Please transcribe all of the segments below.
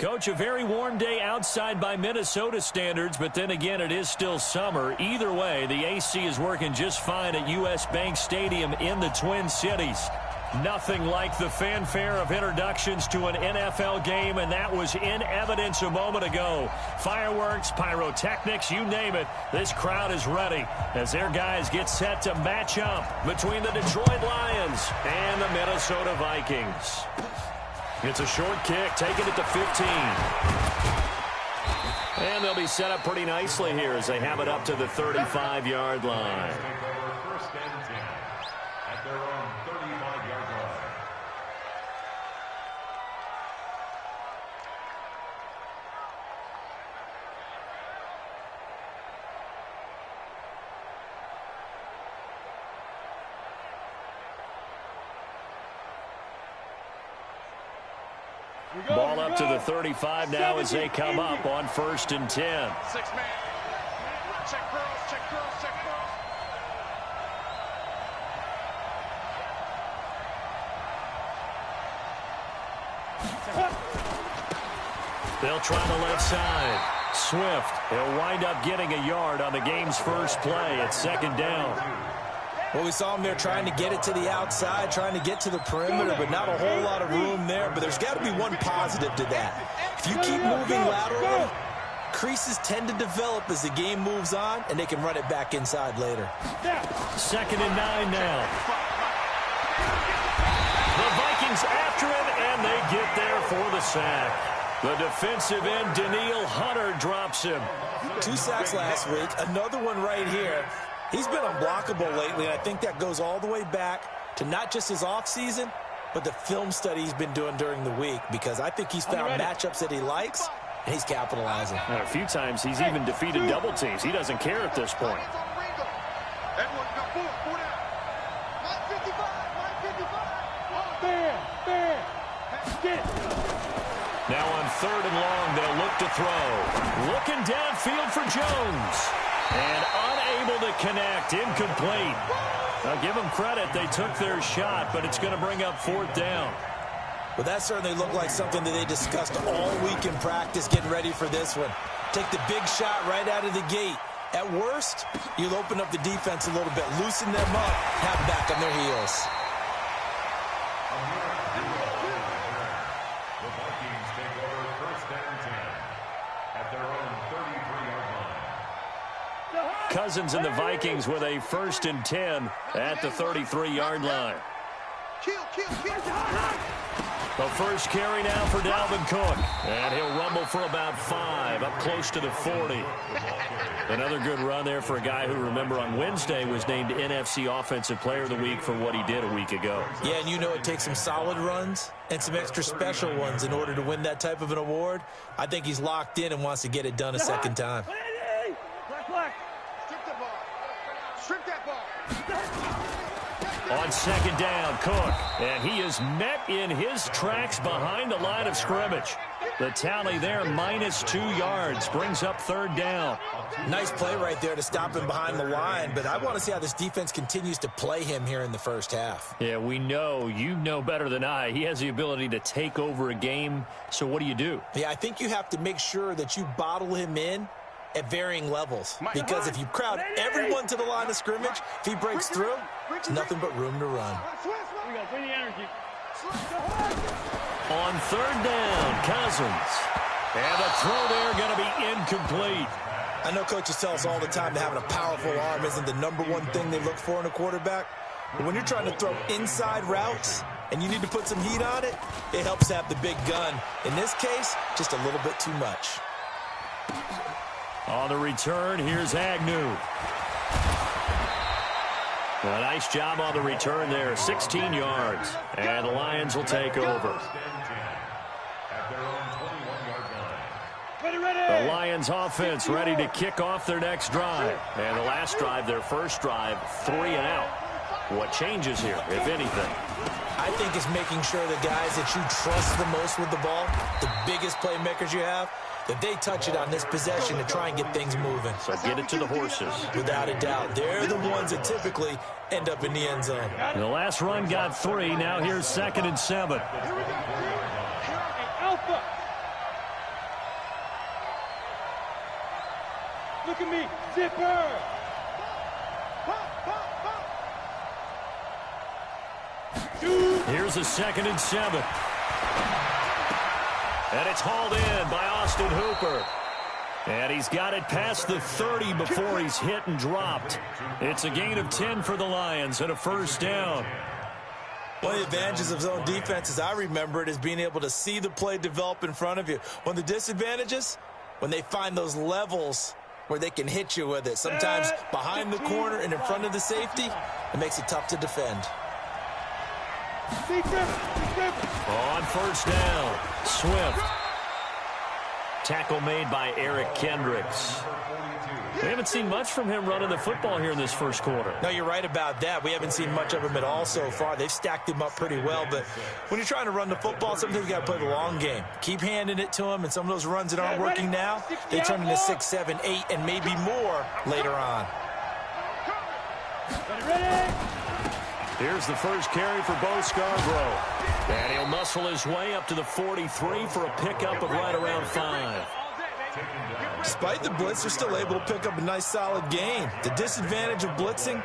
Coach, a very warm day outside by Minnesota standards, but then again, it is still summer. Either way, the AC is working just fine at U.S. Bank Stadium in the Twin Cities. Nothing like the fanfare of introductions to an NFL game, and that was in evidence a moment ago. Fireworks, pyrotechnics, you name it. This crowd is ready as their guys get set to match up between the Detroit Lions and the Minnesota Vikings. It's a short kick, taking it to 15. And they'll be set up pretty nicely here as they have it up to the 35-yard line. Ball up to the 35 now as they come up on 1st and 10. 6-man. Check girls, check girls, check girls. They'll try the left side. Swift. He'll wind up getting a yard on the game's first play at 2nd down. Well, we saw him there trying to get it to the outside, trying to get to the perimeter, but not a whole lot of room there. But there's got to be one positive to that. If you keep moving laterally, creases tend to develop as the game moves on, and they can run it back inside later. 2nd and 9 now. The Vikings after him, and they get there for the sack. The defensive end, Danielle Hunter, drops him. 2 sacks last week, another one right here. He's been unblockable lately, and I think that goes all the way back to not just his offseason, but the film study he's been doing during the week, because I think he's found matchups that he likes, and he's capitalizing. And a few times he's even defeated double teams. He doesn't care at this point. Now on 3rd and long, they'll look to throw. Looking downfield for Jones. And unable to connect, incomplete. I'll give them credit, they took their shot, but it's going to bring up 4th down. Well, that certainly looked like something that they discussed all week in practice, getting ready for this one. Take the big shot right out of the gate. At worst, you'll open up the defense a little bit, loosen them up, have them back on their heels. The Vikings take over 1st and 10 at their own 33-yard line. Cousins and the Vikings with a 1st and 10 at the 33-yard line. The first carry now for Dalvin Cook. And he'll rumble for about 5, up close to the 40. Another good run there for a guy who, remember, on Wednesday was named NFC Offensive Player of the Week for what he did a week ago. Yeah, and you know it takes some solid runs and some extra special ones in order to win that type of an award. I think he's locked in and wants to get it done a second time. On 2nd down, Cook. And he is met in his tracks behind the line of scrimmage. The tally there, -2 yards, brings up 3rd down. Nice play right there to stop him behind the line, but I want to see how this defense continues to play him here in the first half. Yeah, we know, you know better than I, he has the ability to take over a game, so what do? Yeah, I think you have to make sure that you bottle him in at varying levels, because if you crowd everyone to the line of scrimmage, if he breaks through, it's nothing but room to run. On 3rd down, Cousins. And the throw there going to be incomplete. I know coaches tell us all the time that having a powerful arm isn't the #1 thing they look for in a quarterback. But when you're trying to throw inside routes and you need to put some heat on it, it helps to have the big gun. In this case, just a little bit too much. On the return, here's Agnew. A nice job on the return there, 16 yards. And the Lions will take over. The Lions offense ready to kick off their next drive. And the last drive, their first drive, 3 and out. What changes here, if anything? I think it's making sure the guys that you trust the most with the ball, the biggest playmakers you have, that they touch it on this possession to try and get things moving. So get it to the horses. Without a doubt. They're the ones that typically end up in the end zone. The last run got 3. Now here's 2nd and 7. Look at me. Zipper. Here's a 2nd and 7. And it's hauled in by Austin Hooper. And he's got it past the 30 before he's hit and dropped. It's a gain of 10 for the Lions and a 1st down. One of the advantages of zone defense, as I remember it, is being able to see the play develop in front of you. One of the disadvantages, when they find those levels where they can hit you with it. Sometimes behind the corner and in front of the safety, it makes it tough to defend. On 1st down, Swift. Tackle made by Eric Kendricks. We haven't seen much from him running the football here in this 1st quarter. No, you're right about that. We haven't seen much of him at all so far. They've stacked him up pretty well, but when you're trying to run the football, sometimes you got to play the long game. Keep handing it to him, and some of those runs that aren't working now, they turn into 6, 7, 8, and maybe more later on. Here's the first carry for Bo Scarborough. And he'll muscle his way up to the 43 for a pickup of right around 5. Despite the blitz, they're still able to pick up a nice, solid gain. The disadvantage of blitzing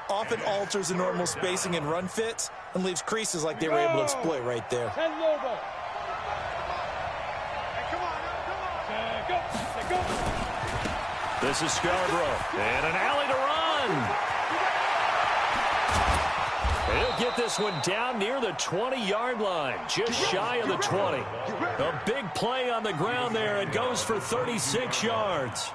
often alters the normal spacing and run fits and leaves creases like they were able to exploit right there. This is Scarborough. And an alley to run. He'll get this one down near the 20-yard line, just shy of the 20. A big play on the ground there. It goes for 36 yards.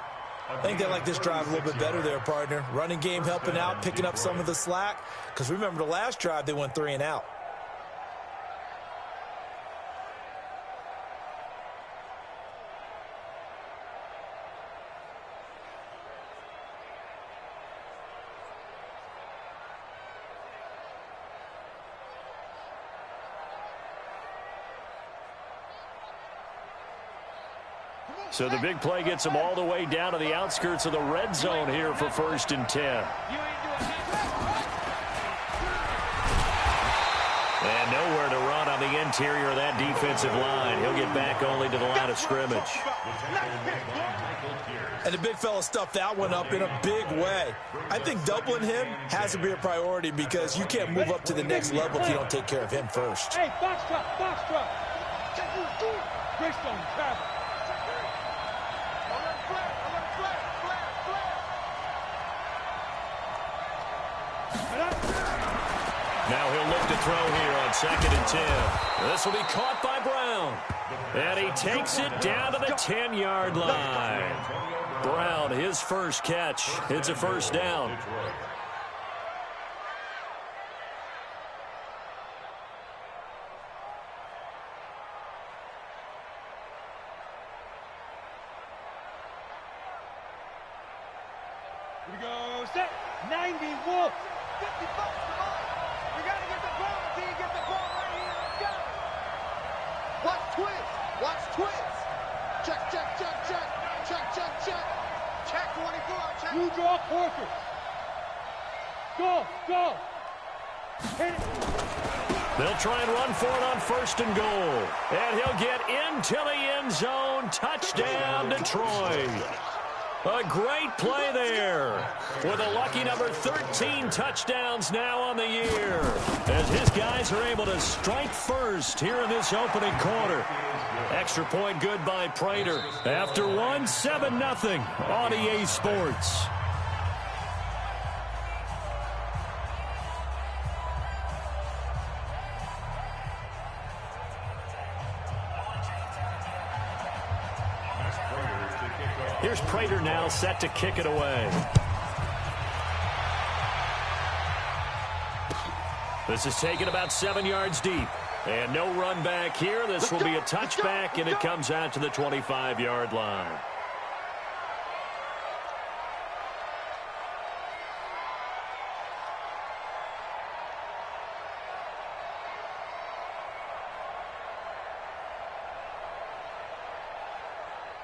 I think they like this drive a little bit better there, partner. Running game helping out, picking up some of the slack. Because remember, the last drive, they went 3 and out. So the big play gets them all the way down to the outskirts of the red zone here for 1st and 10. And nowhere to run on the interior of that defensive line. He'll get back only to the line of scrimmage. And the big fella stuffed that one up in a big way. I think doubling him has to be a priority because you can't move up to the next level if you don't take care of him first. Hey, box drop, box drop. Greystone, travel. Now he'll look to throw here on 2nd and 10. This will be caught by Brown. And he takes it down to the 10-yard line. Brown, his first catch. It's a 1st down. Here we go, set, 90, Wolf. 50 bucks, come on. We got to get the ball until you get the ball right here. Let's go. Watch twist. Watch twist. Check, check, check, check. Check, check, check. Check 24. Check. You draw Corker. Go, go. Hit it. They'll try and run for it on 1st and goal. And he'll get into the end zone. Touchdown, Detroit. A great play there with a lucky number 13 touchdowns now on the year as his guys are able to strike first here in this opening quarter. Extra point good by Prater. After 1, 7-0 on EA Sports. Here's Prater now set to kick it away. This is taken about 7 yards deep. And no run back here. This will be a touchback, and it comes out to the 25-yard line.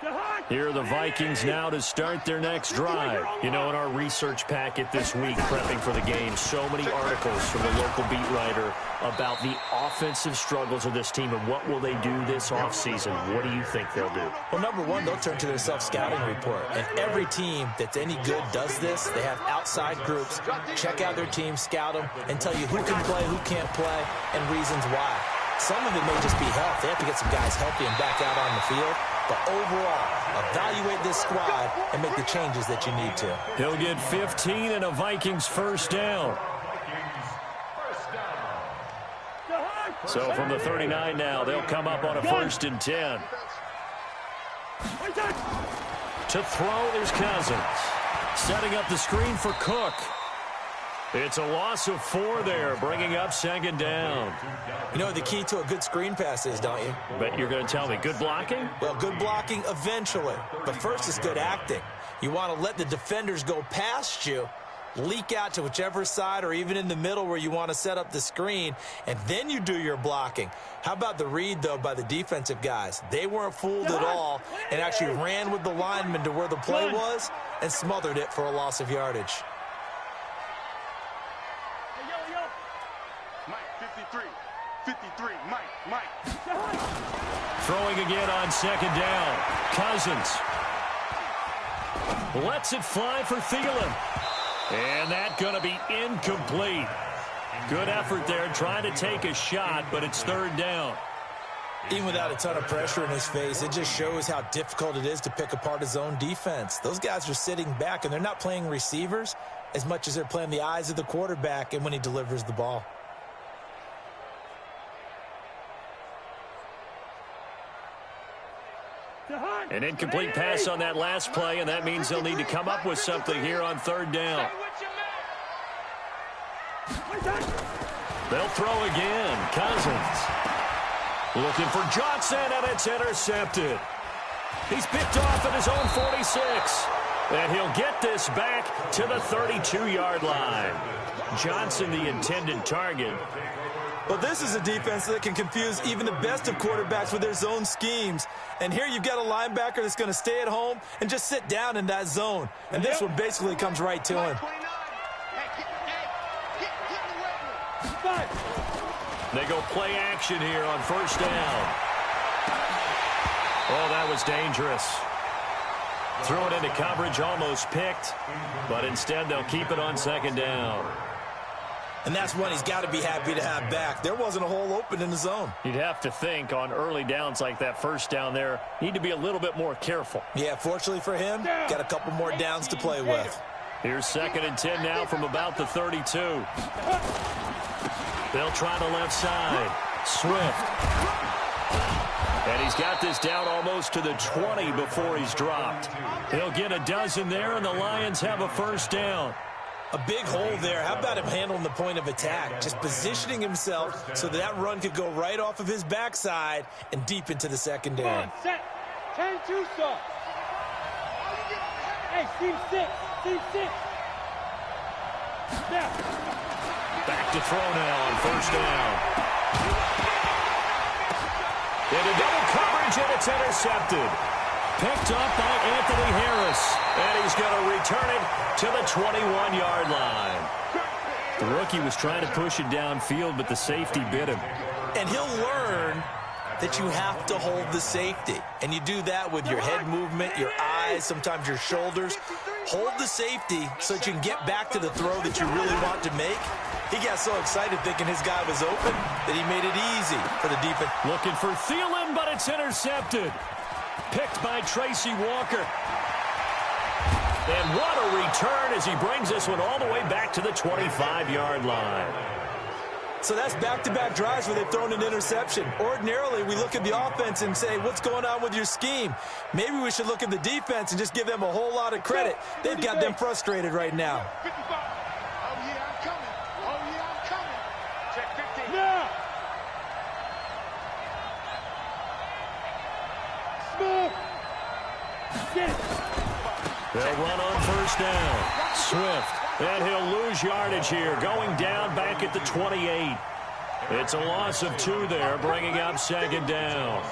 Get high. Here are the Vikings now to start their next drive. You know, in our research packet this week, prepping for the game, so many articles from the local beat writer about the offensive struggles of this team and what will they do this offseason. What do you think they'll do? Well, number one, they'll turn to their self-scouting report. And every team that's any good does this. They have outside groups, check out their team, scout them, and tell you who can play, who can't play, and reasons why. Some of it may just be health. They have to get some guys healthy and back out on the field. But overall, evaluate this squad and make the changes that you need to. He'll get 15 and a Vikings first down. So from the 39 now, they'll come up on a 1st and 10. To throw is Cousins. Setting up the screen for Cook. It's a loss of 4 there, bringing up 2nd down. You know what the key to a good screen pass is, don't you? But you're going to tell me, good blocking? Well, good blocking eventually. But first is good acting. You want to let the defenders go past you, leak out to whichever side or even in the middle where you want to set up the screen, and then you do your blocking. How about the read, though, by the defensive guys? They weren't fooled at all and actually ran with the lineman to where the play was and smothered it for a loss of yardage. Mike, 53, Mike. Throwing again on 2nd down. Cousins lets it fly for Thielen. And that's going to be incomplete. Good effort there trying to take a shot, but it's 3rd down. Even without a ton of pressure in his face, it just shows how difficult it is to pick apart his own defense. Those guys are sitting back, and they're not playing receivers as much as they're playing the eyes of the quarterback and when he delivers the ball. An incomplete pass on that last play, and that means they'll need to come up with something here on 3rd down. They'll throw again. Cousins looking for Johnson, and it's intercepted. He's picked off at his own 46. And he'll get this back to the 32-yard line. Johnson, the intended target. Well, this is a defense that can confuse even the best of quarterbacks with their zone schemes. And here you've got a linebacker that's going to stay at home and just sit down in that zone. And this one basically comes right to him. They go play action here on 1st down. Oh, that was dangerous. Threw it into coverage, almost picked. But instead, they'll keep it on 2nd down. And that's one he's got to be happy to have back. There wasn't a hole open in the zone. You'd have to think on early downs like that 1st down there, need to be a little bit more careful. Yeah, fortunately for him, got a couple more downs to play with. Here's 2nd and 10 now from about the 32. They'll try the left side. Swift. And he's got this down almost to the 20 before he's dropped. He'll get a dozen there, and the Lions have a 1st down. A big hole there. How about him handling the point of attack? Just positioning himself so that run could go right off of his backside and deep into the secondary. Set. 10-2, sir. Hey, team 6. Team 6. Now. Back to throw now on 1st down. Into double coverage, and it's intercepted. Picked up by Anthony Harris. And he's going to return it to the 21-yard line. The rookie was trying to push it downfield, but the safety bit him. And he'll learn that you have to hold the safety. And you do that with your head movement, your eyes, sometimes your shoulders. Hold the safety so that you can get back to the throw that you really want to make. He got so excited thinking his guy was open that he made it easy for the defense. Looking for Thielen, but it's intercepted. Picked by Tracy Walker. And what a return as he brings this one all the way back to the 25-yard line. So that's back-to-back drives where they've thrown an interception. Ordinarily, we look at the offense and say, what's going on with your scheme? Maybe we should look at the defense and just give them a whole lot of credit. They've got them frustrated right now. Oh, yeah, I'm coming. Oh, yeah, I'm coming. Check 15. Now. Smooth. Get it. They'll run on 1st down. Swift. And he'll lose yardage here, going down back at the 28. It's a loss of 2 there, bringing up second down.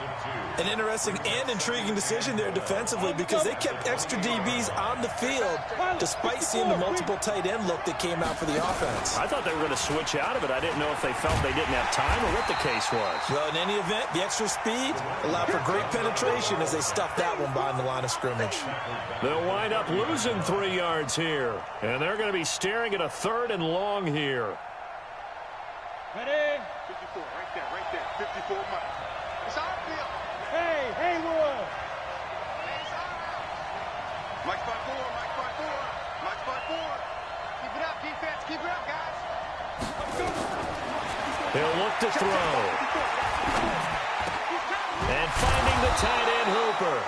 An interesting and intriguing decision there defensively because they kept extra DBs on the field despite seeing the multiple tight end look that came out for the offense. I thought they were going to switch out of it. I didn't know if they felt they didn't have time or what the case was. Well, in any event, the extra speed allowed for great penetration as they stuffed that one behind the line of scrimmage. They'll wind up losing 3 yards here, and they're going to be staring at a 3rd and long here. Ready? 54, right there, 54 Mike. It's our field. Hey, Will. Mike spot 4, Mike spot 4, Mike spot 4. Keep it up, defense, keep it up, guys. He'll look to throw. And finding the tight end Hooper.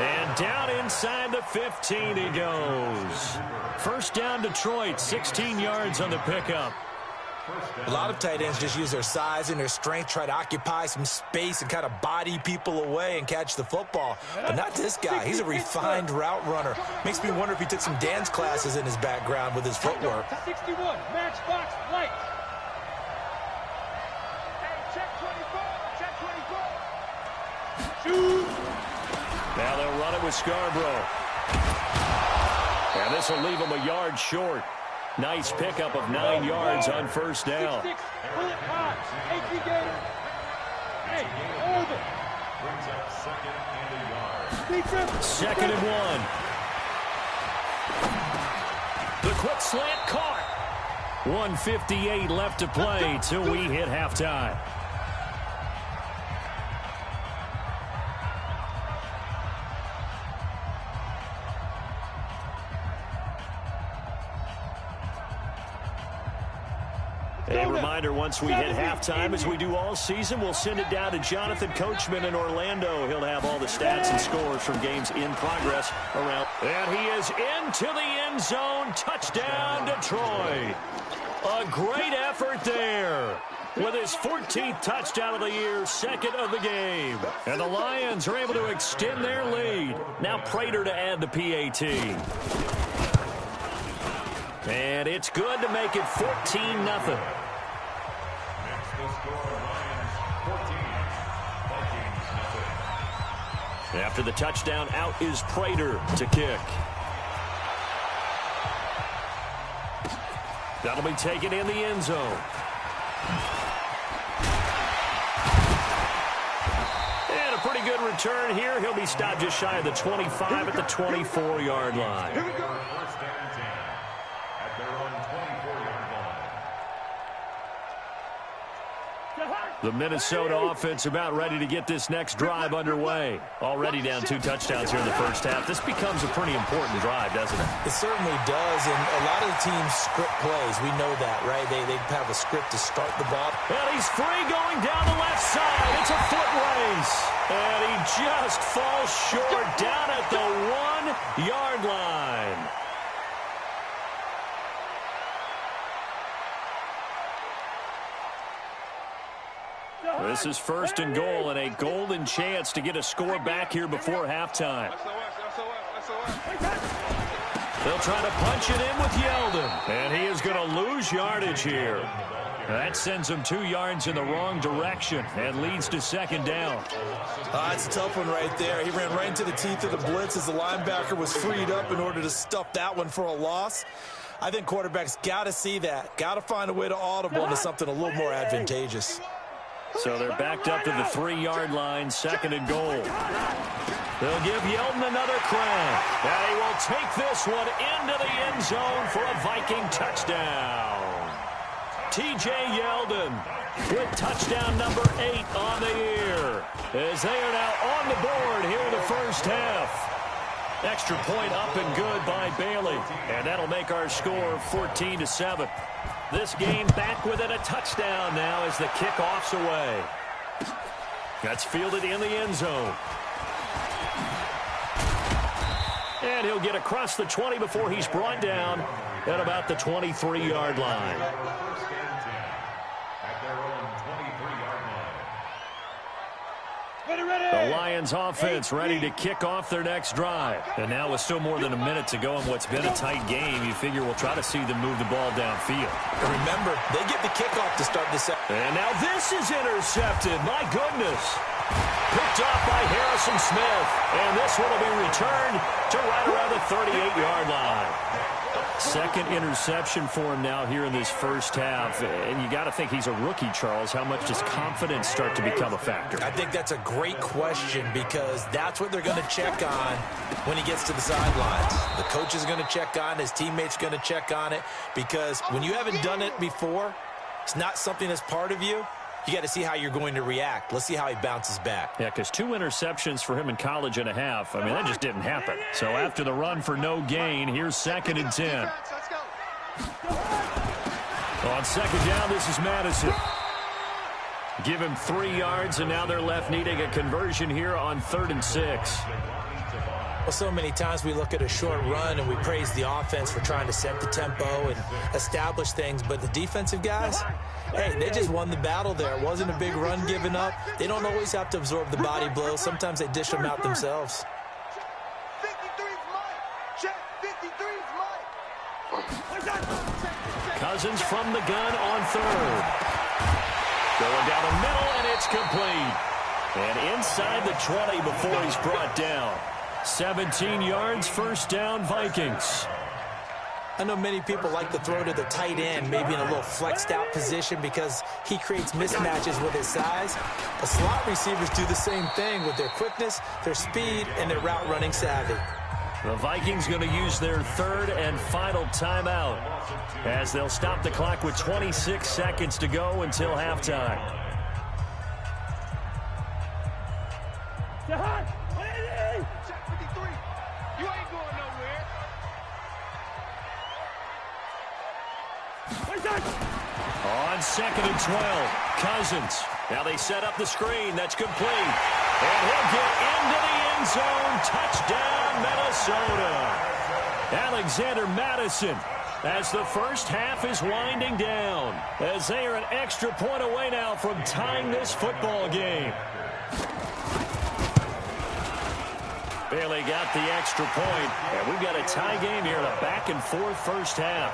And down inside the 15 he goes. First down Detroit, 16 yards on the pickup. A lot of tight ends just use their size and their strength, try to occupy some space and kind of body people away and catch the football. But not this guy. He's a refined route runner. Makes me wonder if he took some dance classes in his background with his footwork. 61, matchbox, light. Hey, check 24, check 24. Shoot. Now they'll run it with Scarborough. And this will leave him a yard short. Nice pickup of 9 yards on first down. 6, pull it high. AP Gator. Hey, hold it. Brings up 2nd and a yard. 2nd and 1. The quick slant caught. 1:58 left to play till we hit halftime. A reminder, once we hit halftime, as we do all season, we'll send it down to Jonathan Coachman in Orlando. He'll have all the stats and scores from games in progress around. And he is into the end zone. Touchdown, Detroit. A great effort there. With his 14th touchdown of the year, 2nd of the game. And the Lions are able to extend their lead. Now Prater to add the PAT. And it's good to make it 14-0. After the touchdown, out is Prater to kick. That'll be taken in the end zone. And a pretty good return here. He'll be stopped just shy of the 25 at the 24-yard line. Here we go. First down and 10 at their own 24-yard line. The Minnesota offense about ready to get this next drive underway. Already down 2 touchdowns here in the first half. This becomes a pretty important drive, doesn't it? It certainly does, and a lot of the teams script plays. We know that, right? They have a script to start the ball. And he's free going down the left side. It's a foot race. And he just falls short down at the 1-yard line. This is 1st and goal and a golden chance to get a score back here before halftime. They'll try to punch it in with Yeldon. And he is going to lose yardage here. That sends him 2 yards in the wrong direction and leads to 2nd down. It's a tough one right there. He ran right into the teeth of the blitz as the linebacker was freed up in order to stuff that one for a loss. I think quarterbacks got to see that. Got to find a way to audible into something a little more advantageous. So they're backed up to the 3-yard line, 2nd and goal. They'll give Yeldon another crack. And he will take this one into the end zone for a Viking touchdown. T.J. Yeldon with touchdown number 8 on the year. As they are now on the board here in the first half. Extra point up and good by Bailey. And that'll make our score 14-7. This game back within a touchdown now as the kickoff's away. That's fielded in the end zone. And he'll get across the 20 before he's brought down at about the 23-yard line. First and 10 at their own 23-yard line. The Lions offense ready to kick off their next drive. And now with still more than a minute to go in what's been a tight game, you figure we'll try to see them move the ball downfield. And remember, they get the kickoff to start this. And now this is intercepted. My goodness. Picked off by Harrison Smith. And this one will be returned to right around the 38-yard line. Second interception for him now here in this first half. And you got to think he's a rookie, Charles. How much does confidence start to become a factor? I think that's a great question because that's what they're going to check on when he gets to the sidelines. The coach is going to check on, his teammates going to check on it, because when you haven't done it before, it's not something that's part of you. You got to see how you're going to react. Let's see how he bounces back. Yeah, because 2 interceptions for him in college and a half. I mean, that just didn't happen. So after the run for no gain, here's 2nd and 10. On 2nd down, this is Madison. Give him 3 yards, and now they're left needing a conversion here on 3rd and 6. Well, so many times we look at a short run and we praise the offense for trying to set the tempo and establish things, but the defensive guys, hey, they just won the battle there. It wasn't a big run given up. They don't always have to absorb the body blows. Sometimes they dish them out themselves. 53's Mike. Check. 53's Mike. Cousins from the gun on 3rd. Going down the middle, and it's complete. And inside the 20 before he's brought down. 17 yards, first down, Vikings. I know many people like to throw to the tight end, maybe in a little flexed out position because he creates mismatches with his size. The slot receivers do the same thing with their quickness, their speed, and their route running savvy. The Vikings going to use their 3rd and final timeout as they'll stop the clock with 26 seconds to go until halftime. Check 53. You ain't going nowhere. On 2nd and 12, Cousins. Now they set up the screen. That's complete. And he'll get into the end zone. Touchdown, Minnesota. Alexander Madison, as the first half is winding down, as they are an extra point away now from tying this football game. Bailey got the extra point, and we've got a tie game here in a back-and-forth first half.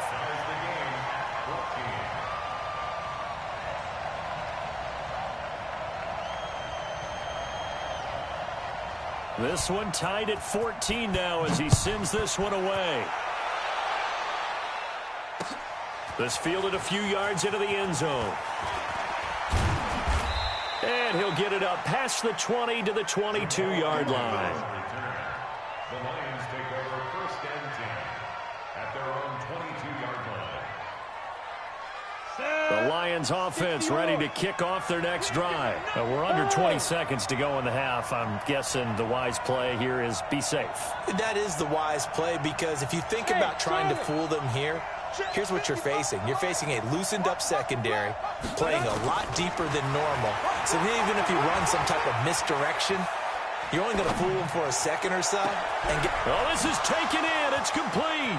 This one tied at 14 now as he sends this one away. This fielded a few yards into the end zone. And he'll get it up past the 20 to the 22-yard line. The Lions take over 1st and 10 at their own 22-yard line. The Lions offense ready to kick off their next drive. We're under 20 seconds to go in the half. I'm guessing the wise play here is be safe. That is the wise play because if you think about trying to fool them here, here's what you're facing. You're facing a loosened up secondary, playing a lot deeper than normal. So even if you run some type of misdirection, you're only going to fool them for a second or so. And get oh, this is taken in. It's complete.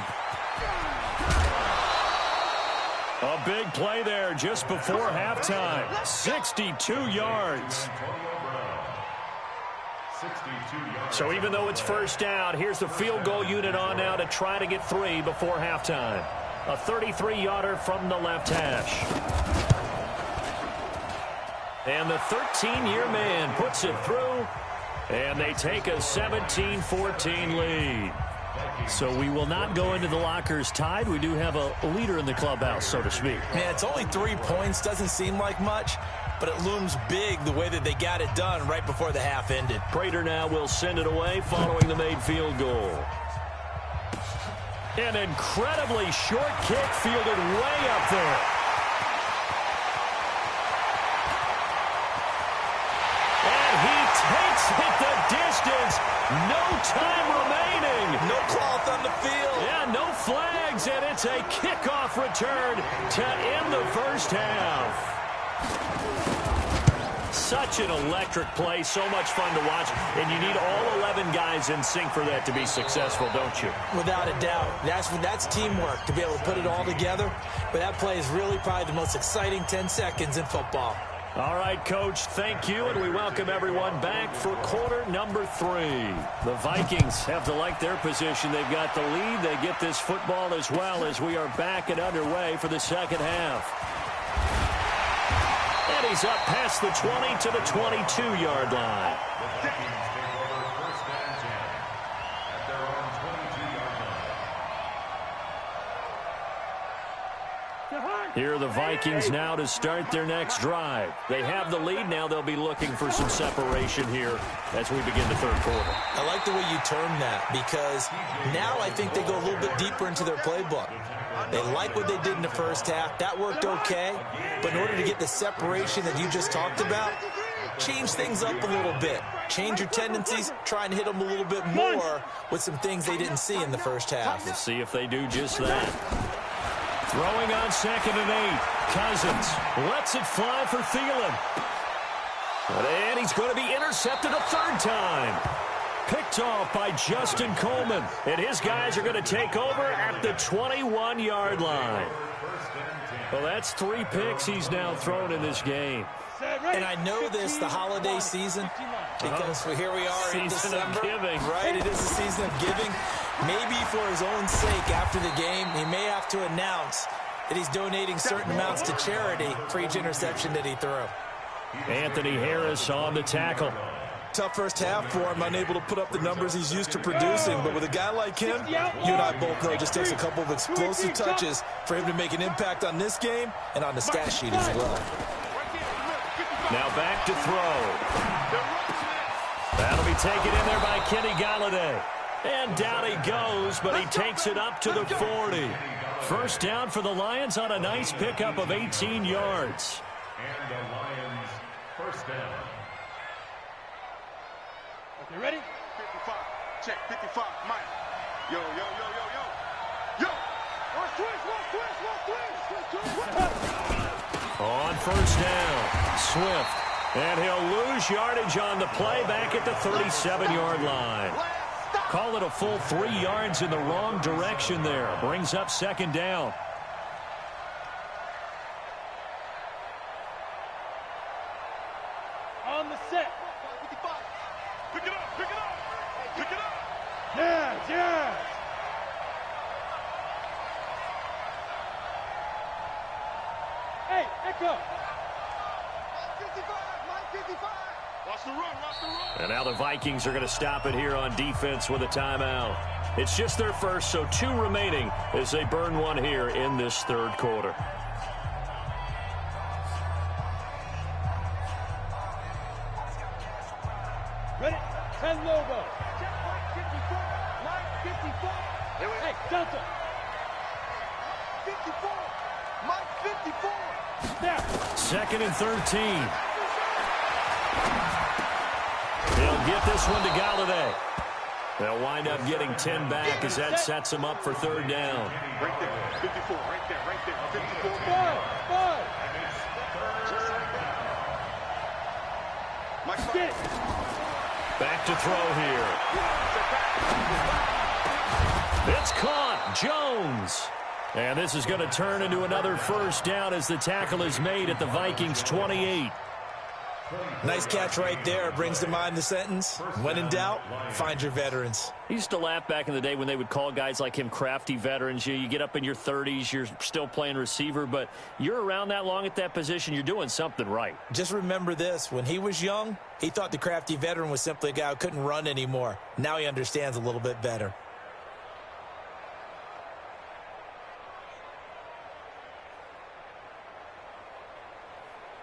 A big play there just before halftime. 62 yards. So even though it's first down, here's the field goal unit on now to try to get 3 before halftime. A 33-yarder from the left hash. And the 13-year man puts it through, and they take a 17-14 lead. So we will not go into the lockers tied. We do have a leader in the clubhouse, so to speak. Yeah, it's only 3 points. Doesn't seem like much, but it looms big the way that they got it done right before the half ended. Prater now will send it away following the made field goal. An incredibly short kick fielded way up there. And he takes it the distance. No time remaining. No cloth on the field. Yeah, no flags, and it's a kickoff return to end the first half. Such an electric play, so much fun to watch, and you need all 11 guys in sync for that to be successful, don't you? Without a doubt. That's teamwork to be able to put it all together, but that play is really probably the most exciting 10 seconds in football. All right, Coach, thank you, and we welcome everyone back for quarter number 3. The Vikings have to like their position. They've got the lead. They get this football as well as we are back and underway for the second half. And he's up past the 20 to the 22-yard line. Here are the Vikings now to start their next drive. They have the lead. Now they'll be looking for some separation here as we begin the third quarter. I like the way you term that because now I think they go a little bit deeper into their playbook. They like what they did in the first half. That worked okay. But in order to get the separation that you just talked about, change things up a little bit. Change your tendencies. Try and hit them a little bit more with some things they didn't see in the first half. We'll see if they do just that. Throwing on 2nd and 8. Cousins lets it fly for Thielen. And he's going to be intercepted a third time. Picked off by Justin Coleman. And his guys are going to take over at the 21-yard line. Well, that's 3 picks he's now thrown in this game. And I know this, the holiday season, because here we are in December. Season of giving. Right, it is the season of giving. Maybe for his own sake after the game, he may have to announce that he's donating certain amounts to charity for each interception that he threw. Anthony Harris on the tackle. Tough first half for him, unable to put up the numbers he's used to producing. But with a guy like him, you and I both know it just takes a couple of explosive touches for him to make an impact on this game and on the stat sheet as well. Now back to throw. That'll be taken in there by Kenny Galladay. And down he goes, but he takes it up to the 40. First down for the Lions on a nice pickup of 18 yards. And the Lions first down. Okay, ready? 55. Check 55. Mike. Yo, yo, yo, yo, yo. Yo. Watch twist. On first down, Swift. And he'll lose yardage on the play back at the 37-yard line. Call it a full 3 yards in the wrong direction there. Brings up second down. On the set. 55. Pick it up, pick it up. Pick it up. Yes, yes. Hey, Echo. 55. Mike 55. Watch the run, watch the run. And now the Vikings are going to stop it here on defense with a timeout. It's just their first, so 2 remaining as they burn one here in this third quarter. Ready? 10 Lobo. Check Mike 54. Mike 54. Hey, Delta. 54. Mike 54. There. 2nd and 13. He'll get this one to Galladay. They'll wind up getting 10 back as that sets them up for third down. Right there. 54. Right there. Right there. 54. Five. Mike, Get it. Back to throw here. It's caught. Jones. And this is going to turn into another first down as the tackle is made at the Vikings 28. Nice catch right there. Brings to mind the sentence, when in doubt, find your veterans. He used to laugh back in the day when they would call guys like him crafty veterans. You get up in your 30s, you're still playing receiver, but you're around that long at that position, you're doing something right. Just remember this. When he was young, he thought the crafty veteran was simply a guy who couldn't run anymore. Now he understands a little bit better.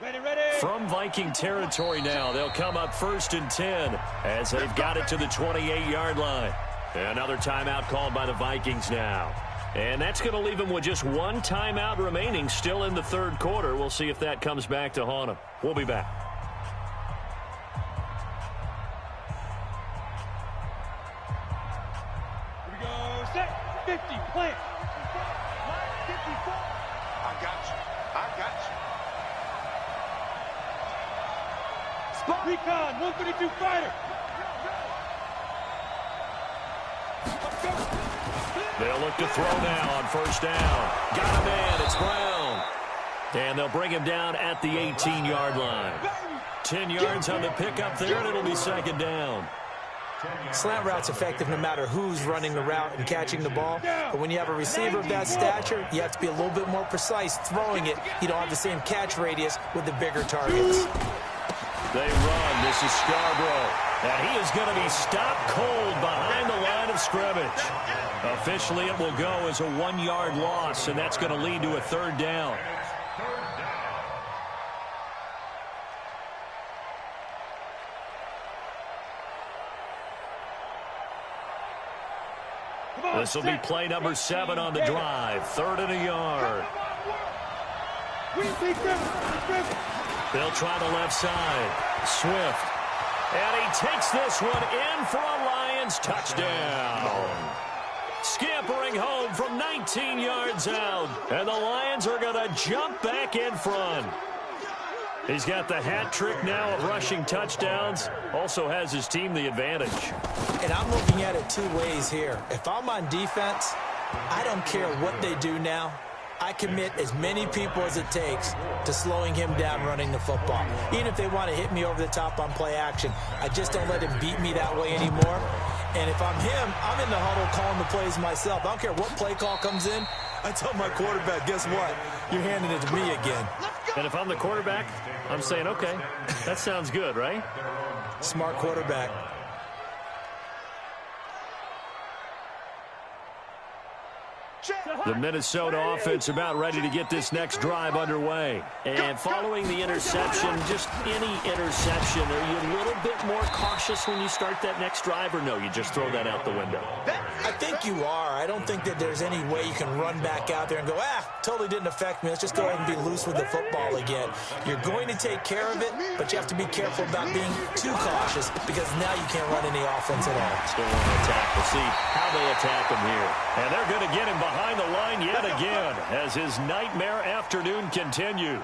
Ready, ready. From Viking territory now, they'll come up 1st and 10 as they've got it to the 28-yard line. Another timeout called by the Vikings now. And that's going to leave them with just 1 timeout remaining still in the third quarter. We'll see if that comes back to haunt them. We'll be back. Here we go. Set. 50. Plant. 54. I got you. I got you. Recon, 132 fighter. They'll look to throw now on first down. Got a man. It's Brown. And they'll bring him down at the 18-yard line. 10 yards on the pickup there, and it'll be second down. Slant route's effective no matter who's running the route and catching the ball. But when you have a receiver of that stature, you have to be a little bit more precise throwing it. You don't have the same catch radius with the bigger targets. They run. This is Scarborough. And he is going to be stopped cold behind the line of scrimmage. Officially, it will go as a 1-yard loss, and that's going to lead to a third down. This will be play number 7 on the drive. 3rd and a yard. They'll try the left side. Swift. And he takes this one in for a Lions touchdown. Scampering home from 19 yards out. And the Lions are going to jump back in front. He's got the hat trick now of rushing touchdowns. Also has his team the advantage. And I'm looking at it 2 ways here. If I'm on defense, I don't care what they do now. I commit as many people as it takes to slowing him down running the football. Even if they want to hit me over the top on play action, I just don't let him beat me that way anymore. And if I'm him, I'm in the huddle calling the plays myself. I don't care what play call comes in. I tell my quarterback, guess what? You're handing it to me again. And if I'm the quarterback, I'm saying, okay, that sounds good, right? Smart quarterback. The Minnesota offense about ready to get this next drive underway. And following the interception, just any interception, are you a little bit more cautious when you start that next drive, or no, you just throw that out the window? I think you are. I don't think that there's any way you can run back out there and go, totally didn't affect me. Let's just go ahead and be loose with the football again. You're going to take care of it, but you have to be careful about being too cautious because now you can't run any offense at all. Still want to attack. We'll see how they attack him here. And they're going to get him behind the line yet again as his nightmare afternoon continues.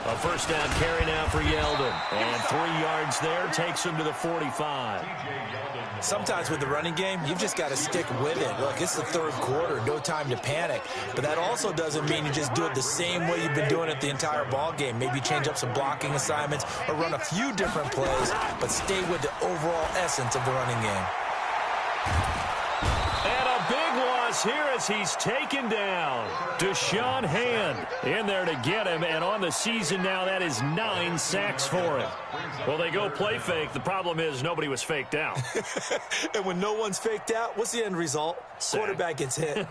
A first down carry now for Yeldon. And 3 yards there takes him to the 45. Sometimes with the running game, you've just got to stick with it. Look, it's the 3rd quarter, no time to panic. But that also doesn't mean you just do it the same way you've been doing it the entire ball game. Maybe change up some blocking assignments or run a few different plays, but stay with the overall essence of the running game. And a big loss here as he's taken down. Deshaun Hand in there to get him, and on the season now, that is 9 sacks for him. Well, they go play fake. The problem is nobody was faked out. And when no one's faked out, what's the end result? Sack. Quarterback gets hit.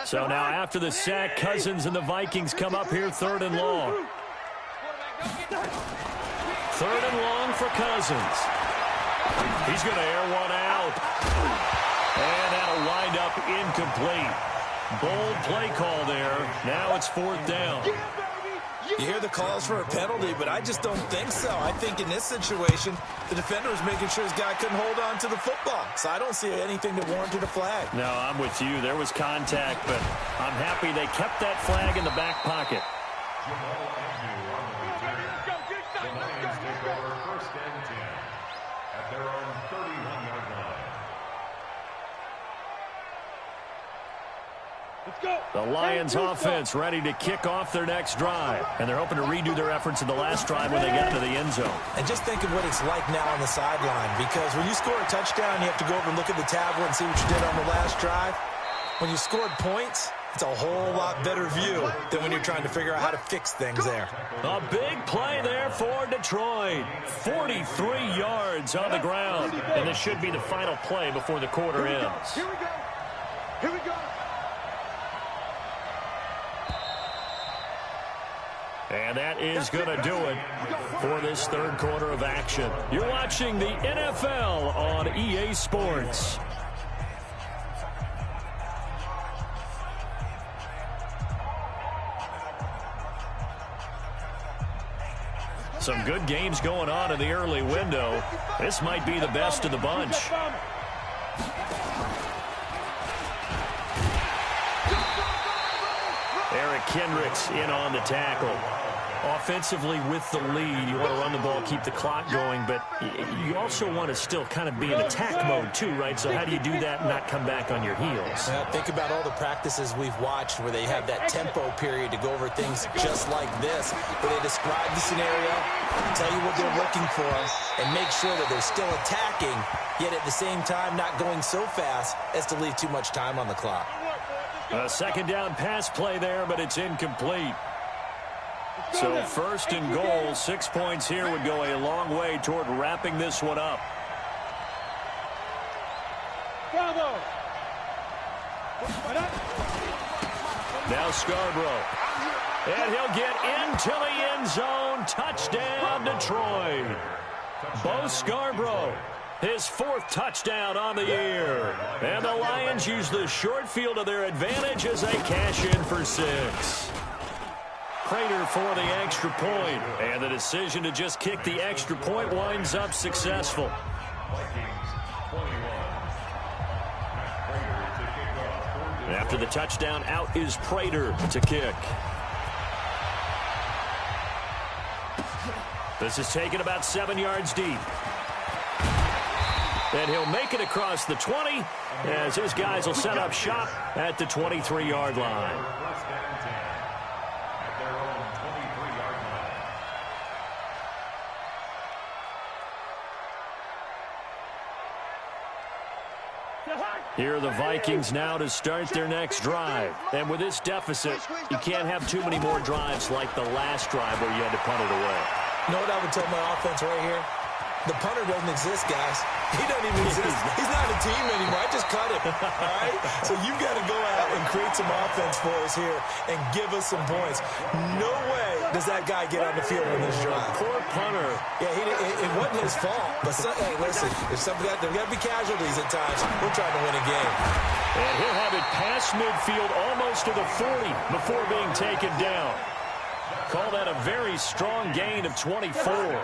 So now after the sack, Cousins and the Vikings come up here 3rd and long. 3rd and long for Cousins. He's going to air one out. And that'll wind up incomplete. Bold play call there. Now it's 4th down. You hear the calls for a penalty, but I just don't think so. I think in this situation, the defender was making sure his guy couldn't hold on to the football. So I don't see anything that warranted a flag. No, I'm with you. There was contact, but I'm happy they kept that flag in the back pocket. The Lions take over 1st and 10 at their own 31-yard line. The Lions offense ready to kick off their next drive. And they're hoping to redo their efforts in the last drive when they got to the end zone. And just think of what it's like now on the sideline, because when you score a touchdown, you have to go over and look at the tablet and see what you did on the last drive. When you scored points, it's a whole lot better view than when you're trying to figure out how to fix things there. A big play there for Detroit. 43 yards on the ground. And this should be the final play before the quarter ends. Here we go. Here we go. And that is going to do it for this 3rd quarter of action. You're watching the NFL on EA Sports. Some good games going on in the early window. This might be the best of the bunch. Eric Kendricks in on the tackle. Offensively with the lead, you want to run the ball, keep the clock going, but you also want to still kind of be in attack mode too, right? So how do you do that and not come back on your heels? Yeah, think about all the practices we've watched where they have that tempo period to go over things just like this, where they describe the scenario, tell you what they're looking for, and make sure that they're still attacking, yet at the same time not going so fast as to leave too much time on the clock. A second down pass play there, but it's incomplete. So first and goal, 6 points here would go a long way toward wrapping this one up. Now Scarborough. And he'll get into the end zone. Touchdown, Detroit. Bo Scarborough, his 4th touchdown on the year. And the Lions use the short field to their advantage as they cash in for 6. Prater for the extra point, and the decision to just kick the extra point winds up successful. After the touchdown, out is Prater to kick. This is taken about 7 yards deep. And he'll make it across the 20 as his guys will set up shop at the 23-yard line. Here are the Vikings now to start their next drive. And with this deficit, you can't have too many more drives like the last drive where you had to punt it away. You know what I would tell my offense right here? The punter doesn't exist, guys. He doesn't even exist. He's not a team anymore. I just cut him, all right? So you've got to go out and create some offense for us here and give us some points. No way does that guy get on the field in this drive. Poor punter. Yeah, it wasn't his fault. But, hey, listen, there's got to be casualties at times. We're trying to win a game. And he'll have it past midfield almost to the 40 before being taken down. Call that a very strong gain of 24.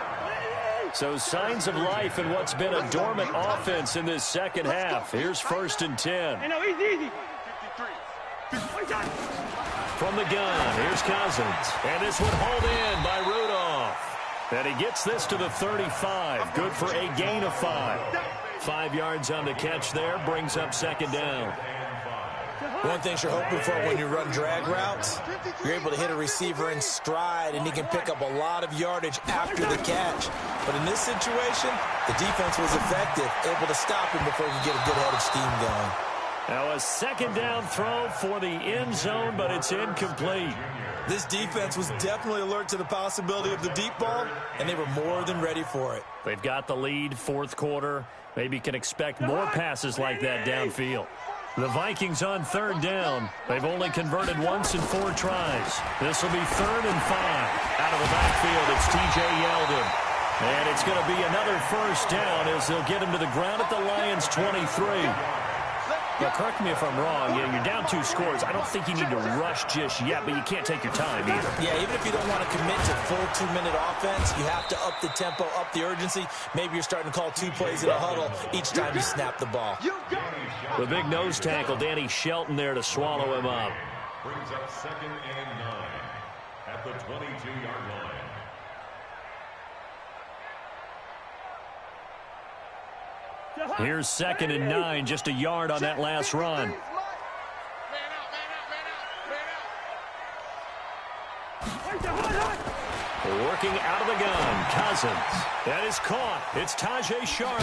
So signs of life in what's been a dormant offense in this second half. Here's 1st and 10. From the gun, here's Cousins. And this one hauled in by Rudolph. And he gets this to the 35. Good for a gain of 5. 5 yards on the catch there. Brings up 2nd down. One thing you're hoping for when you run drag routes, you're able to hit a receiver in stride, and he can pick up a lot of yardage after the catch. But in this situation, the defense was effective, able to stop him before he could get a good head of steam going. Now a 2nd down throw for the end zone, but it's incomplete. This defense was definitely alert to the possibility of the deep ball, and they were more than ready for it. They've got the lead, 4th quarter. Maybe can expect more passes like that downfield. The Vikings on 3rd down. They've only converted once in 4 tries. This will be 3rd and 5. Out of the backfield, it's T.J. Yeldon. And it's going to be another 1st down as they'll get him to the ground at the Lions' 23. Now, correct me if I'm wrong. Yeah, you're down 2 scores. I don't think you need to rush just yet, but you can't take your time either. Yeah, even if you don't want to commit to full 2-minute offense, you have to up the tempo, up the urgency. Maybe you're starting to call 2 plays in a huddle each time you snap the ball. The big nose tackle, Danny Shelton, there to swallow him up. Brings up 2nd and 9 at the 22-yard line. Here's 2nd and 9, just a yard on that last run. Working out of the gun, Cousins. That is caught. It's Tajay Sharp.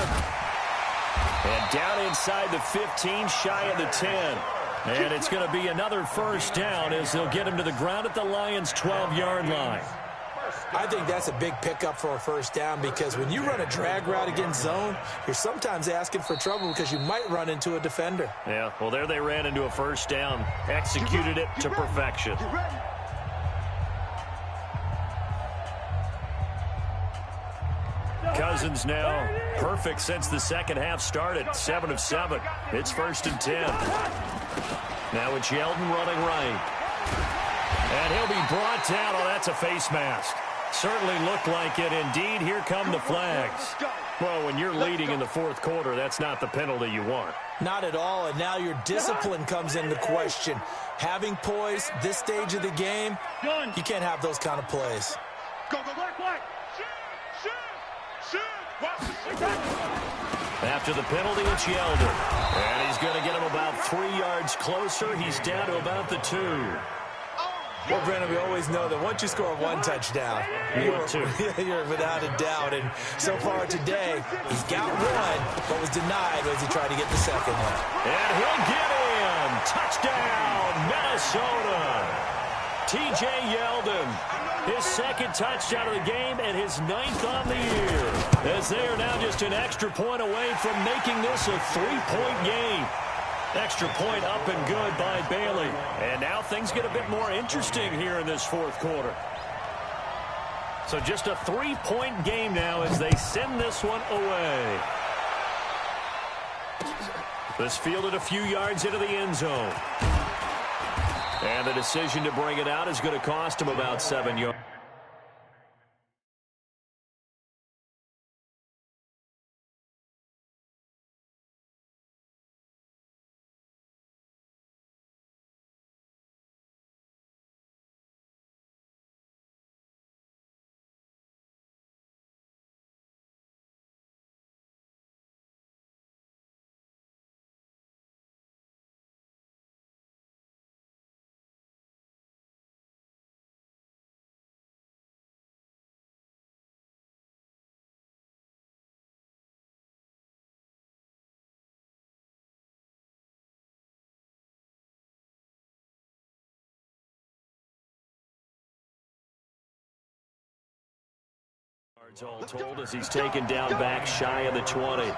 And down inside the 15, shy of the 10. And it's going to be another 1st down as they'll get him to the ground at the Lions' 12-yard line. I think that's a big pickup for a 1st down because when you run a drag route against zone, you're sometimes asking for trouble because you might run into a defender. Yeah, well, there they ran into a 1st down, executed it to perfection. Cousins now perfect since the second half started, 7 of 7. It's 1st and 10. Now it's Yeldon running right. And he'll be brought down. Oh, that's a face mask. Certainly looked like it. Indeed, here come the flags. Well, when you're leading in the fourth quarter, that's not the penalty you want. Not at all, and now your discipline comes into question. Having poise this stage of the game, you can't have those kind of plays. Go, black. Shoot. After the penalty, it's Yeldon. And he's going to get him about 3 yards closer. He's down to about the 2. Well, Brandon, we always know that once you score one touchdown, you're without a doubt. And so far today, he's got one, but was denied as he tried to get the second one. And he'll get in. Touchdown, Minnesota. T.J. Yeldon, his second touchdown of the game and his 9th on the year. As they are now just an extra point away from making this a 3-point game. Extra point up and good by Bailey. And now things get a bit more interesting here in this fourth quarter. So just a 3-point game now as they send this one away. This fielded a few yards into the end zone. And the decision to bring it out is going to cost him about 7 yards. All told as he's taken down back shy of the 20. At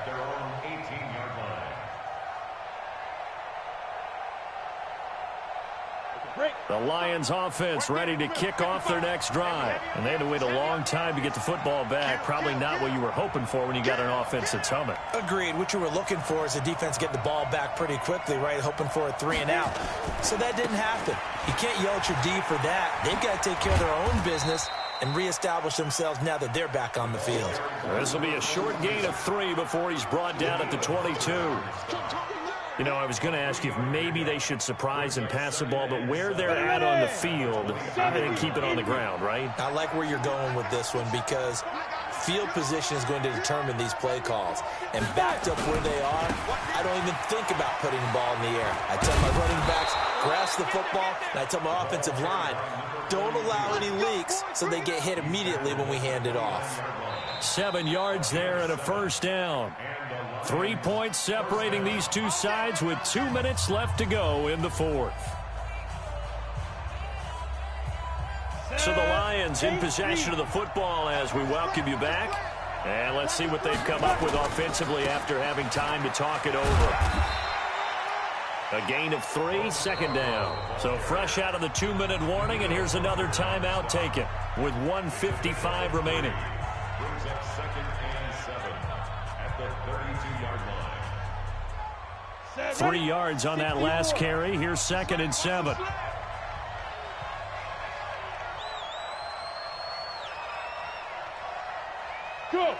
their own 18-yard line. The Lions offense ready to kick off their next drive. And they had to wait a long time to get the football back. Probably not what you were hoping for when you got an offense that's humming. Agreed. What you were looking for is the defense getting the ball back pretty quickly, right? Hoping for a 3 and out. So that didn't happen. You can't yell at your D for that. They've got to take care of their own business and reestablish themselves now that they're back on the field. This will be a short gain of 3 before he's brought down at the 22. You know, I was going to ask you if maybe they should surprise and pass the ball, but where they're at on the field, I think keep it on the ground, right? I like where you're going with this one because field position is going to determine these play calls. And backed up where they are, I don't even think about putting the ball in the air. I tell my running backs, grasp the football, and I tell my offensive line, don't allow any leaks so they get hit immediately when we hand it off. 7 yards there and a first down. 3 points separating these two sides with 2 minutes left to go in the fourth. So the Lions in possession of the football as we welcome you back. And let's see what they've come up with offensively after having time to talk it over. A gain of 3, second down. So fresh out of the 2-minute warning, and here's another timeout taken with 1:55 remaining. Brings up 2nd and 7 at the 32-yard line. 3 yards on that last carry. Here's 2nd and 7. Go.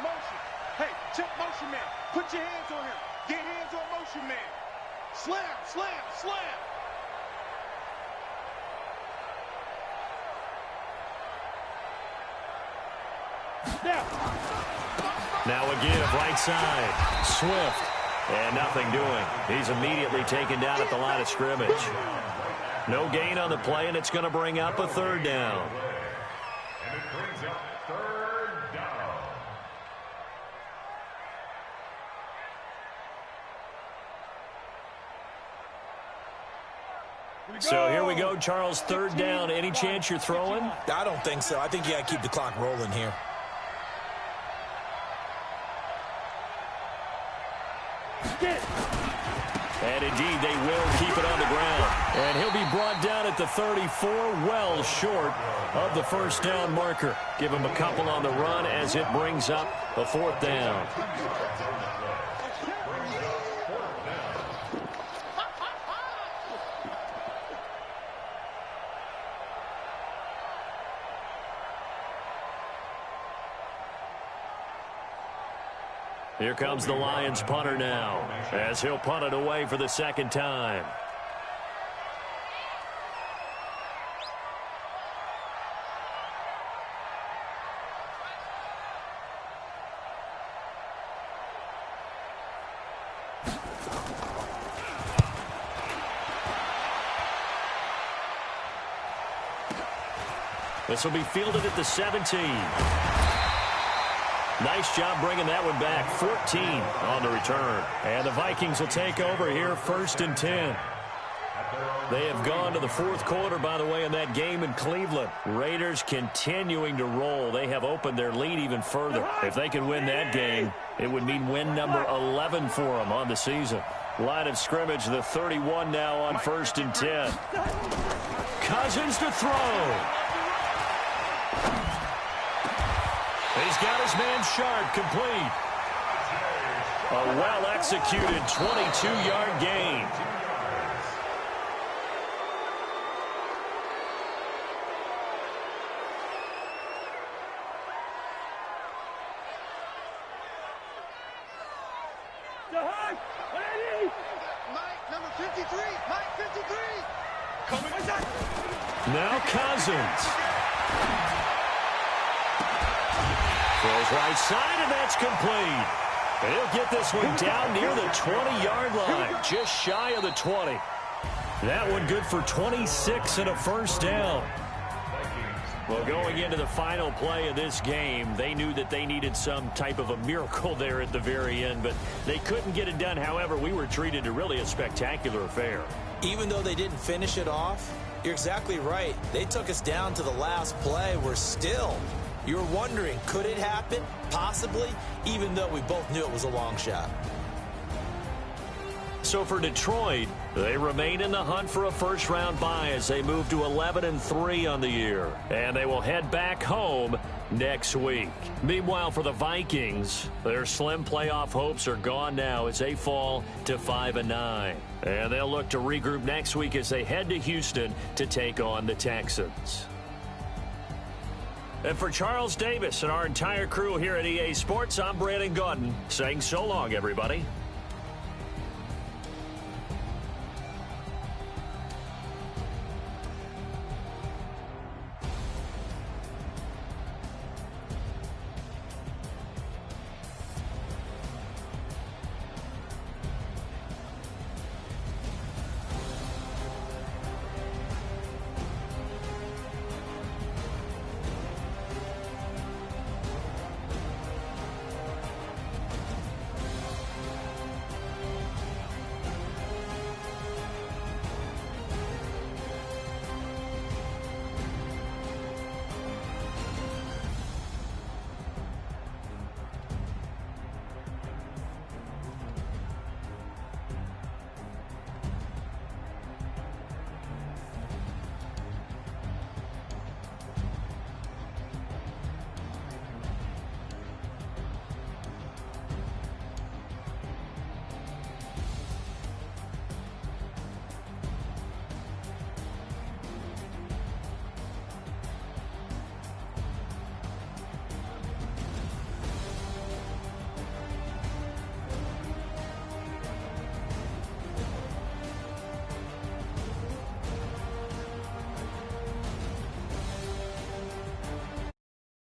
Motion. Hey, check motion man. Put your hands on him. Get hands on motion man. Slam. Now again, right side. Swift. And nothing doing. He's immediately taken down at the line of scrimmage. No gain on the play, and it's going to bring up a 3rd down. And it brings up 3rd down. So here we go, Charles, 3rd down. Any chance you're throwing? I don't think so. I think you got to keep the clock rolling here. And indeed, they will keep it on the ground. And he'll be brought down at the 34, well short of the first down marker. Give him a couple on the run as it brings up a 4th down. Here comes the Lions punter now, as he'll punt it away for the second time. This will be fielded at the 17. Nice job bringing that one back. 14 on the return. And the Vikings will take over here, 1st and 10. They have gone to the fourth quarter, by the way, in that game in Cleveland. Raiders continuing to roll. They have opened their lead even further. If they can win that game, it would mean win number 11 for them on the season. Line of scrimmage, the 31 now on 1st and 10. Cousins to throw. He's got his man Sharp complete. A well-executed 22-yard gain. Mike, number 53. Mike, 53. Now Cousins. Throws right side, and that's complete. He'll get this one down near the 20-yard line, just shy of the 20. That one good for 26 and a first down. Well, going into the final play of this game, they knew that they needed some type of a miracle there at the very end, but they couldn't get it done. However, we were treated to really a spectacular affair. Even though they didn't finish it off, you're exactly right. They took us down to the last play. We're still... You're wondering, could it happen? Possibly, even though we both knew it was a long shot. So for Detroit, they remain in the hunt for a first-round bye as they move to 11-3 on the year. And they will head back home next week. Meanwhile, for the Vikings, their slim playoff hopes are gone now as they fall to 5-9. And they'll look to regroup next week as they head to Houston to take on the Texans. And for Charles Davis and our entire crew here at EA Sports, I'm Brandon Gaudin saying so long, everybody.